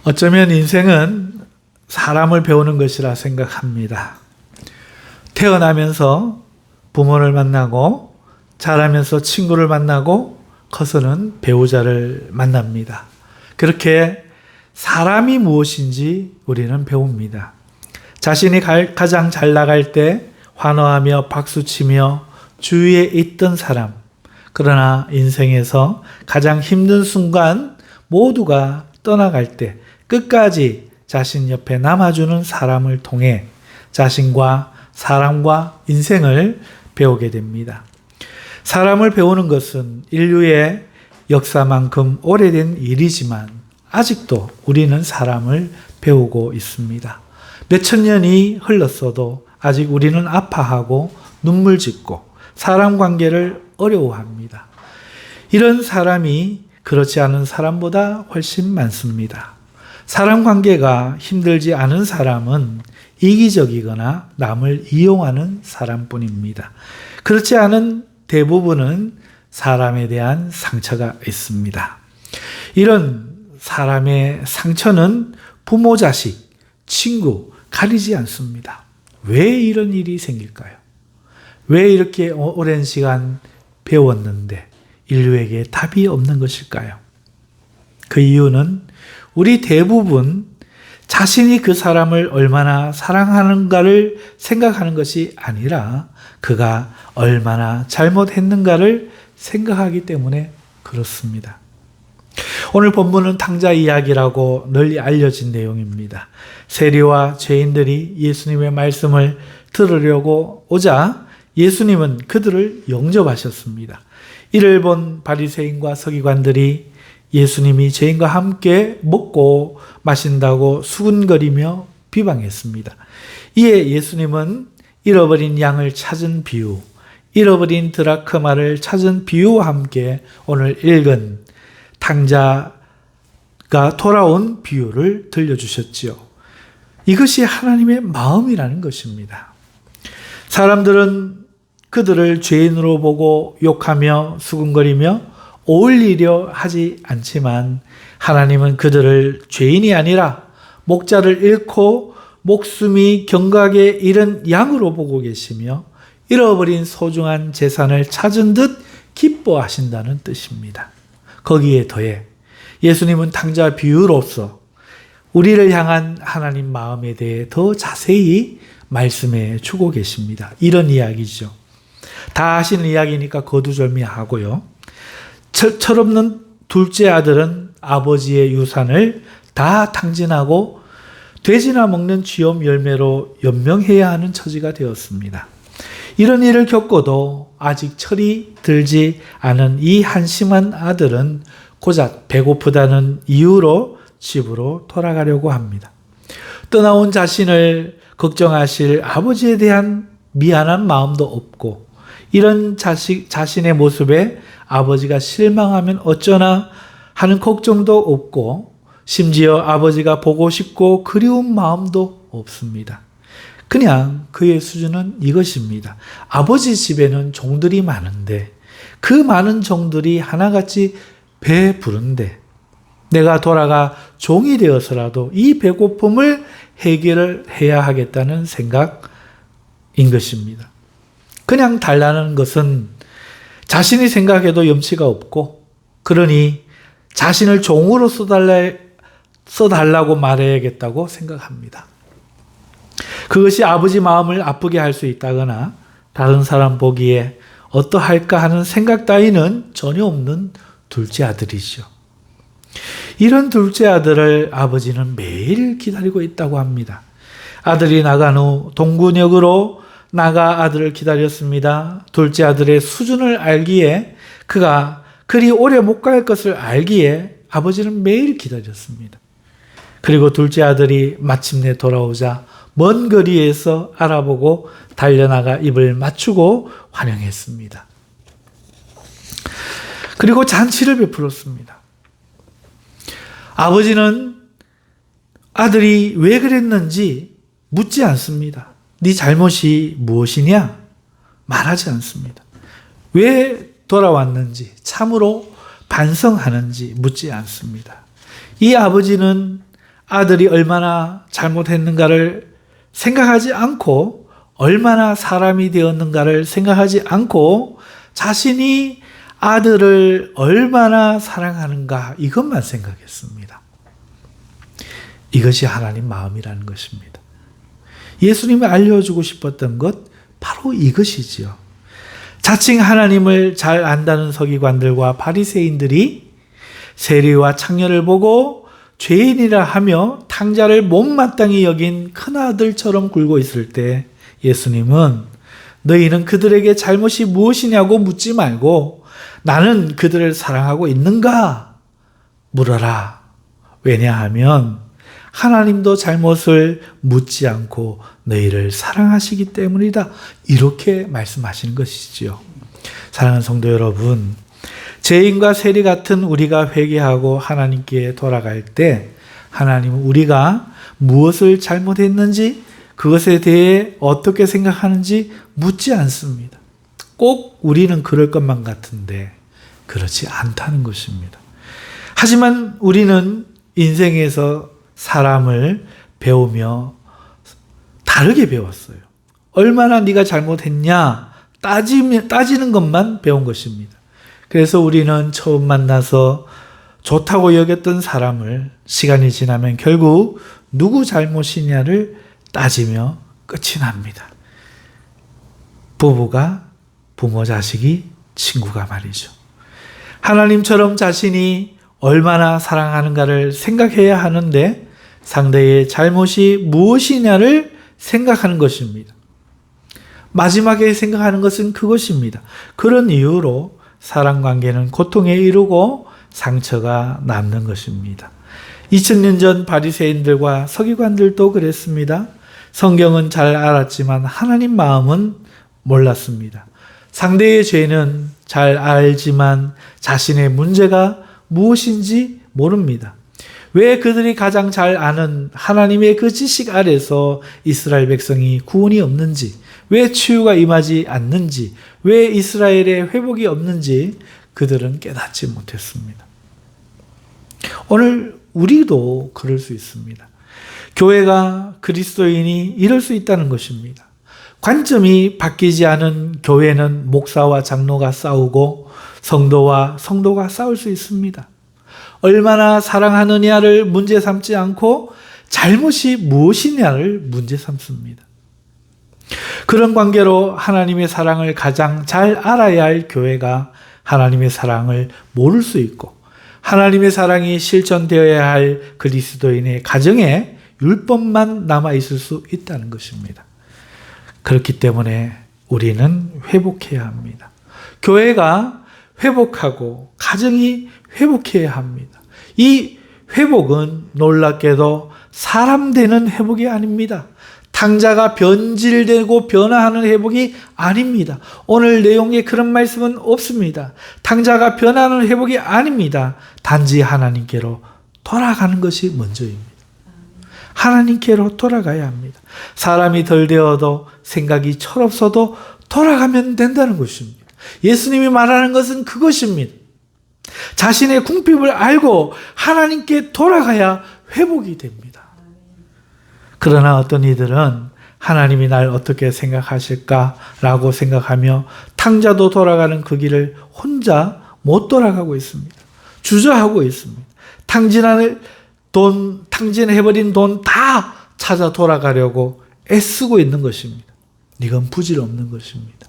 어쩌면 인생은 사람을 배우는 것이라 생각합니다. 태어나면서 부모를 만나고 자라면서 친구를 만나고 커서는 배우자를 만납니다. 그렇게 사람이 무엇인지 우리는 배웁니다. 자신이 가장 잘 나갈 때 환호하며 박수치며 주위에 있던 사람, 그러나 인생에서 가장 힘든 순간 모두가 떠나갈 때 끝까지 자신 옆에 남아주는 사람을 통해 자신과 사람과 인생을 배우게 됩니다. 사람을 배우는 것은 인류의 역사만큼 오래된 일이지만 아직도 우리는 사람을 배우고 있습니다. 몇천 년이 흘렀어도 아직 우리는 아파하고 눈물 짓고 사람 관계를 어려워합니다. 이런 사람이 그렇지 않은 사람보다 훨씬 많습니다. 사람 관계가 힘들지 않은 사람은 이기적이거나 남을 이용하는 사람뿐입니다. 그렇지 않은 대부분은 사람에 대한 상처가 있습니다. 이런 사람의 상처는 부모, 자식, 친구 가리지 않습니다. 왜 이런 일이 생길까요? 왜 이렇게 오랜 시간 배웠는데 인류에게 답이 없는 것일까요? 그 이유는 우리 대부분 자신이 그 사람을 얼마나 사랑하는가를 생각하는 것이 아니라 그가 얼마나 잘못했는가를 생각하기 때문에 그렇습니다. 오늘 본문은 탕자 이야기라고 널리 알려진 내용입니다. 세리와 죄인들이 예수님의 말씀을 들으려고 오자 예수님은 그들을 영접하셨습니다. 이를 본 바리새인과 서기관들이 예수님이 죄인과 함께 먹고 마신다고 수군거리며 비방했습니다. 이에 예수님은 잃어버린 양을 찾은 비유, 잃어버린 드라크마를 찾은 비유와 함께 오늘 읽은 탕자가 돌아온 비유를 들려주셨지요. 이것이 하나님의 마음이라는 것입니다. 사람들은 그들을 죄인으로 보고 욕하며 수군거리며 어울리려 하지 않지만 하나님은 그들을 죄인이 아니라 목자를 잃고 목숨이 경각에 이른 양으로 보고 계시며 잃어버린 소중한 재산을 찾은 듯 기뻐하신다는 뜻입니다. 거기에 더해 예수님은 탕자 비유로서 우리를 향한 하나님 마음에 대해 더 자세히 말씀해 주고 계십니다. 이런 이야기죠. 다 아시는 이야기니까 거두절미하고요. 철없는 둘째 아들은 아버지의 유산을 다 탕진하고 돼지나 먹는 쥐염 열매로 연명해야 하는 처지가 되었습니다. 이런 일을 겪고도 아직 철이 들지 않은 이 한심한 아들은 고작 배고프다는 이유로 집으로 돌아가려고 합니다. 떠나온 자신을 걱정하실 아버지에 대한 미안한 마음도 없고 이런 자신의 모습에 아버지가 실망하면 어쩌나 하는 걱정도 없고 심지어 아버지가 보고 싶고 그리운 마음도 없습니다. 그냥 그의 수준은 이것입니다. 아버지 집에는 종들이 많은데 그 많은 종들이 하나같이 배부른데 내가 돌아가 종이 되어서라도 이 배고픔을 해결을 해야 하겠다는 생각인 것입니다. 그냥 달라는 것은 자신이 생각해도 염치가 없고 그러니 자신을 종으로 써달라고 말해야겠다고 생각합니다. 그것이 아버지 마음을 아프게 할 수 있다거나 다른 사람 보기에 어떠할까 하는 생각 따위는 전혀 없는 둘째 아들이죠. 이런 둘째 아들을 아버지는 매일 기다리고 있다고 합니다. 아들이 나간 후 동군역으로 나가 아들을 기다렸습니다. 둘째 아들의 수준을 알기에 그가 그리 오래 못 갈 것을 알기에 아버지는 매일 기다렸습니다. 그리고 둘째 아들이 마침내 돌아오자 먼 거리에서 알아보고 달려나가 입을 맞추고 환영했습니다. 그리고 잔치를 베풀었습니다. 아버지는 아들이 왜 그랬는지 묻지 않습니다. 네 잘못이 무엇이냐? 말하지 않습니다. 왜 돌아왔는지 참으로 반성하는지 묻지 않습니다. 이 아버지는 아들이 얼마나 잘못했는가를 생각하지 않고 얼마나 사람이 되었는가를 생각하지 않고 자신이 아들을 얼마나 사랑하는가 이것만 생각했습니다. 이것이 하나님 마음이라는 것입니다. 예수님이 알려주고 싶었던 것 바로 이것이지요. 자칭 하나님을 잘 안다는 서기관들과 바리새인들이 세리와 창녀를 보고 죄인이라 하며 탕자를 못마땅히 여긴 큰아들처럼 굴고 있을 때 예수님은 너희는 그들에게 잘못이 무엇이냐고 묻지 말고 나는 그들을 사랑하고 있는가 물어라. 왜냐하면 하나님도 잘못을 묻지 않고 너희를 사랑하시기 때문이다. 이렇게 말씀하시는 것이지요. 사랑하는 성도 여러분, 죄인과 세리 같은 우리가 회개하고 하나님께 돌아갈 때 하나님은 우리가 무엇을 잘못했는지 그것에 대해 어떻게 생각하는지 묻지 않습니다. 꼭 우리는 그럴 것만 같은데 그렇지 않다는 것입니다. 하지만 우리는 인생에서 사람을 배우며 다르게 배웠어요. 얼마나 네가 잘못했냐 따지는 것만 배운 것입니다. 그래서 우리는 처음 만나서 좋다고 여겼던 사람을 시간이 지나면 결국 누구 잘못이냐를 따지며 끝이 납니다. 부부가, 부모, 자식이, 친구가 말이죠. 하나님처럼 자신이 얼마나 사랑하는가를 생각해야 하는데 상대의 잘못이 무엇이냐를 생각하는 것입니다. 마지막에 생각하는 것은 그것입니다. 그런 이유로 사랑관계는 고통에 이르고 상처가 남는 것입니다. 2000년 전 바리새인들과 서기관들도 그랬습니다. 성경은 잘 알았지만 하나님 마음은 몰랐습니다. 상대의 죄는 잘 알지만 자신의 문제가 무엇인지 모릅니다. 왜 그들이 가장 잘 아는 하나님의 그 지식 아래서 이스라엘 백성이 구원이 없는지, 왜 치유가 임하지 않는지, 왜 이스라엘의 회복이 없는지 그들은 깨닫지 못했습니다. 오늘 우리도 그럴 수 있습니다. 교회가 그리스도인이 이럴 수 있다는 것입니다. 관점이 바뀌지 않은 교회는 목사와 장로가 싸우고 성도와 성도가 싸울 수 있습니다. 얼마나 사랑하느냐를 문제 삼지 않고 잘못이 무엇이냐를 문제 삼습니다. 그런 관계로 하나님의 사랑을 가장 잘 알아야 할 교회가 하나님의 사랑을 모를 수 있고 하나님의 사랑이 실천되어야 할 그리스도인의 가정에 율법만 남아있을 수 있다는 것입니다. 그렇기 때문에 우리는 회복해야 합니다. 교회가 회복하고 가정이 회복해야 합니다. 이 회복은 놀랍게도 사람 되는 회복이 아닙니다. 탕자가 변질되고 변화하는 회복이 아닙니다. 오늘 내용에 그런 말씀은 없습니다. 탕자가 변하는 회복이 아닙니다. 단지 하나님께로 돌아가는 것이 먼저입니다. 하나님께로 돌아가야 합니다. 사람이 덜 되어도 생각이 철없어도 돌아가면 된다는 것입니다. 예수님이 말하는 것은 그것입니다. 자신의 궁핍을 알고 하나님께 돌아가야 회복이 됩니다. 그러나 어떤 이들은 하나님이 날 어떻게 생각하실까라고 생각하며 탕자도 돌아가는 그 길을 혼자 못 돌아가고 있습니다. 주저하고 있습니다. 탕진해버린 돈 다 찾아 돌아가려고 애쓰고 있는 것입니다. 이건 부질없는 것입니다.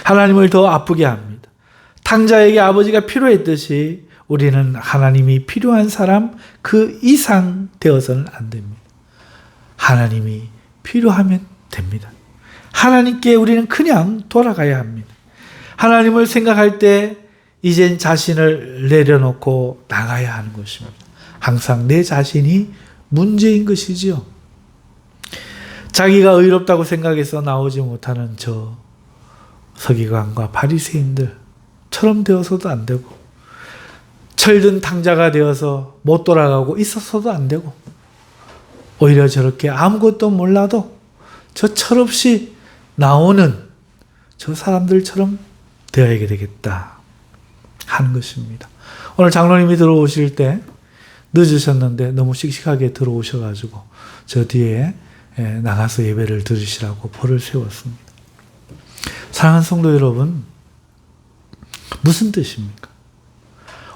하나님을 더 아프게 합니다. 탕자에게 아버지가 필요했듯이 우리는 하나님이 필요한 사람 그 이상 되어서는 안 됩니다. 하나님이 필요하면 됩니다. 하나님께 우리는 그냥 돌아가야 합니다. 하나님을 생각할 때 이젠 자신을 내려놓고 나가야 하는 것입니다. 항상 내 자신이 문제인 것이지요. 자기가 의롭다고 생각해서 나오지 못하는 저 서기관과 바리새인들처럼 되어서도 안 되고 철든 탕자가 되어서 못 돌아가고 있어서도 안 되고 오히려 저렇게 아무것도 몰라도 저 철없이 나오는 저 사람들처럼 되어야 되겠다 하는 것입니다. 오늘 장로님이 들어오실 때 늦으셨는데 너무 씩씩하게 들어오셔가지고 저 뒤에 나가서 예배를 드리시라고 벌을 세웠습니다. 사랑하는 성도 여러분, 무슨 뜻입니까?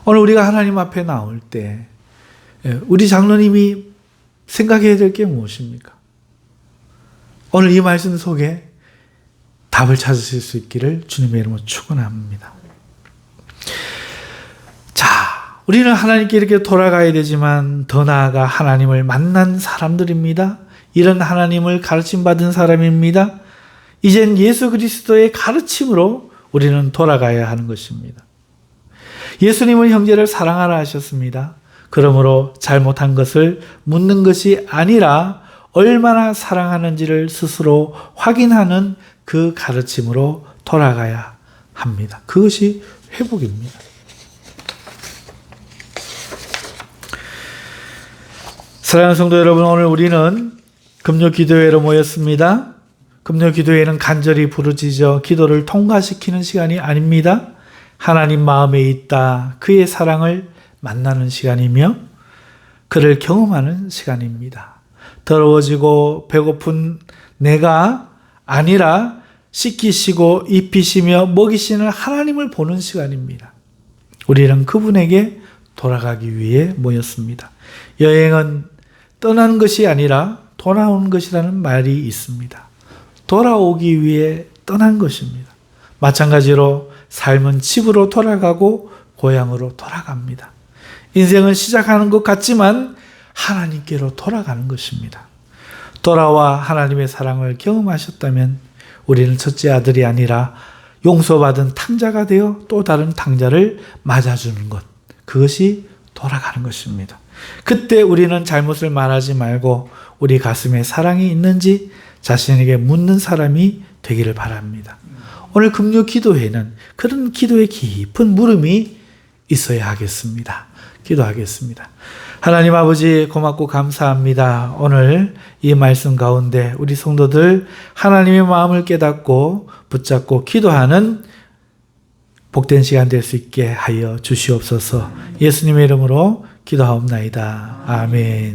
오늘 우리가 하나님 앞에 나올 때 우리 장로님이 생각해야 될 게 무엇입니까? 오늘 이 말씀 속에 답을 찾으실 수 있기를 주님의 이름으로 축원합니다. 자, 우리는 하나님께 이렇게 돌아가야 되지만 더 나아가 하나님을 만난 사람들입니다. 이런 하나님을 가르침받은 사람입니다. 이젠 예수 그리스도의 가르침으로 우리는 돌아가야 하는 것입니다. 예수님은 형제를 사랑하라 하셨습니다. 그러므로 잘못한 것을 묻는 것이 아니라 얼마나 사랑하는지를 스스로 확인하는 그 가르침으로 돌아가야 합니다. 그것이 회복입니다. 사랑하는 성도 여러분, 오늘 우리는 금요 기도회로 모였습니다. 금요 기도회는 간절히 부르짖어 기도를 통과시키는 시간이 아닙니다. 하나님 마음에 있다 그의 사랑을 만나는 시간이며 그를 경험하는 시간입니다. 더러워지고 배고픈 내가 아니라 씻기시고 입히시며 먹이시는 하나님을 보는 시간입니다. 우리는 그분에게 돌아가기 위해 모였습니다. 여행은 떠나는 것이 아니라 돌아오는 것이라는 말이 있습니다. 돌아오기 위해 떠난 것입니다. 마찬가지로 삶은 집으로 돌아가고 고향으로 돌아갑니다. 인생은 시작하는 것 같지만 하나님께로 돌아가는 것입니다. 돌아와 하나님의 사랑을 경험하셨다면 우리는 첫째 아들이 아니라 용서받은 탕자가 되어 또 다른 탕자를 맞아주는 것, 그것이 돌아가는 것입니다. 그때 우리는 잘못을 말하지 말고 우리 가슴에 사랑이 있는지 자신에게 묻는 사람이 되기를 바랍니다. 오늘 금요 기도회는 그런 기도의 깊은 물음이 있어야 하겠습니다. 기도하겠습니다. 하나님 아버지 고맙고 감사합니다. 오늘 이 말씀 가운데 우리 성도들 하나님의 마음을 깨닫고 붙잡고 기도하는 복된 시간 될 수 있게 하여 주시옵소서. 예수님의 이름으로 기도하옵나이다. 아멘.